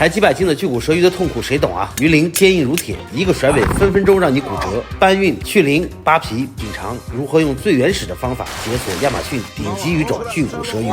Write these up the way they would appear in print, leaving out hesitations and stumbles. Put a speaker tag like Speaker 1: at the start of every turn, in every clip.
Speaker 1: 抬几百斤的巨骨舌鱼的痛苦谁懂啊？鱼鳞坚硬如铁，一个甩尾分分钟让你骨折。搬运、去鳞、扒皮、品尝，如何用最原始的方法解锁亚马逊顶级鱼种巨骨舌鱼？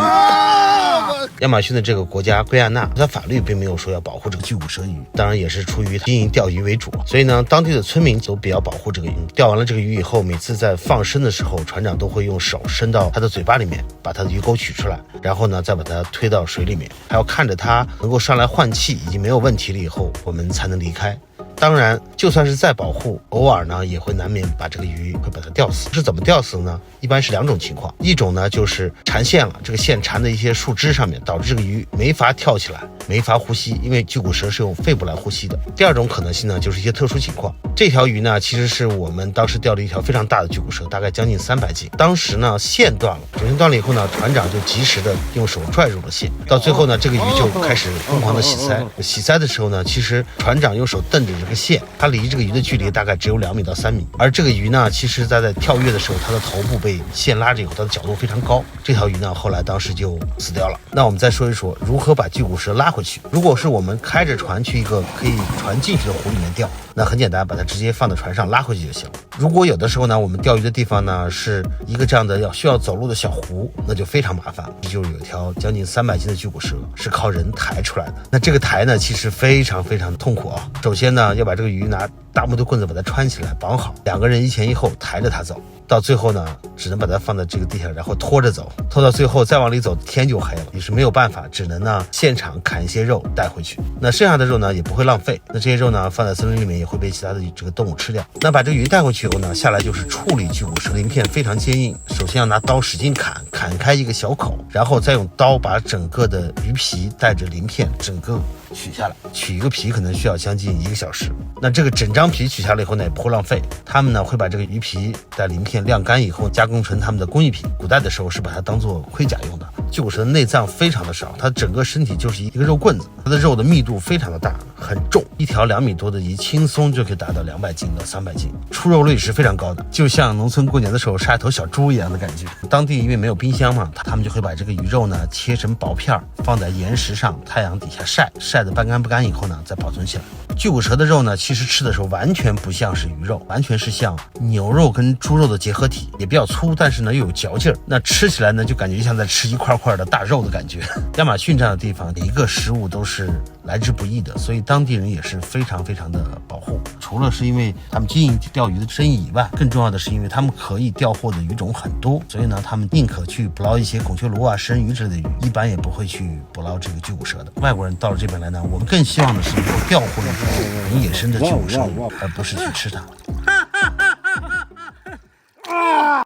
Speaker 1: 亚马逊的这个国家圭亚那，它法律并没有说要保护这个巨骨舌鱼，当然也是出于经营钓鱼为主，所以呢，当地的村民都比较保护这个鱼。钓完了这个鱼以后，每次在放生的时候，船长都会用手伸到它的嘴巴里面，把它的鱼钩取出来，然后呢，再把它推到水里面，还要看着它能够上来换气，已经没有问题了以后，我们才能离开。当然，就算是再保护，偶尔呢也会难免把这个鱼会把它吊死。是怎么吊死呢？一般是两种情况，一种呢就是缠线了，这个线缠在一些树枝上面，导致这个鱼没法跳起来，没法呼吸，因为巨骨舌是用肺部来呼吸的。第二种可能性呢，就是一些特殊情况。这条鱼呢，其实是我们当时钓了一条非常大的巨骨舌，大概将近300斤。当时呢线断了，首先断了以后呢，船长就及时的用手拽入了线，到最后呢，这个鱼就开始疯狂的洗鳃。洗鳃的时候呢，其实船长用手瞪着这个线，它离这个鱼的距离大概只有2米到3米，而这个鱼呢，其实在跳跃的时候，它的头部被线拉着以后，它的角度非常高。这条鱼呢，后来当时就死掉了。那我们再说一说如何把巨骨舌拉回去。如果是我们开着船去一个可以船进去的湖里面钓，那很简单，把它直接放到船上拉回去就行了。如果有的时候呢，我们钓鱼的地方呢是一个这样的需要走路的小湖，那就非常麻烦。就是有一条将近300斤的巨骨舌是靠人抬出来的。那这个抬呢，其实非常非常痛苦啊。首先呢，要把这个鱼拿大木头棍子把它穿起来绑好，2个人一前一后抬着它走，到最后呢，只能把它放在这个地上，然后拖着走，拖到最后再往里走，天就黑了，也是没有办法，只能呢现场砍一些肉带回去。那剩下的肉呢也不会浪费，那这些肉呢放在森林里面也会被其他的这个动物吃掉。那把这个鱼带回去以后呢，下来就是处理巨骨舌，鳞片非常坚硬，首先要拿刀使劲砍开一个小口，然后再用刀把整个的鱼皮带着鳞片整个取下来，取一个皮可能需要将近1个小时。那这个整张皮取下来以后呢，也不会浪费。他们呢会把这个鱼皮带鳞片晾干以后，加工成他们的工艺品。古代的时候是把它当做盔甲用的。巨骨舌的内脏非常的少，它整个身体就是一个肉棍子，它的肉的密度非常的大，很重，一条2米多的鱼轻松就可以达到200斤到300斤，出肉率是非常高的，就像农村过年的时候杀一头小猪一样的感觉。当地因为没有冰箱嘛，他们就会把这个鱼肉呢切成薄片，放在岩石上，太阳底下晒得半干不干以后呢，再保存起来。巨骨舌的肉呢，其实吃的时候完全不像是鱼肉，完全是像牛肉跟猪肉的结合体，也比较粗，但是呢又有嚼劲儿。那吃起来呢，就感觉像在吃一块块的大肉的感觉。亚马逊这样的地方，每一个食物都是来之不易的，所以当地人也是非常非常的保护。除了是因为他们经营钓鱼的生意以外，更重要的是因为他们可以钓获的鱼种很多，所以呢，他们宁可去捕捞一些孔雀鲈啊、生鱼之类的鱼，一般也不会去捕捞这个巨骨舌的。外国人到了这边来呢，我们更希望的是能够钓获一条很野生的巨骨舌鱼，而不是去吃它。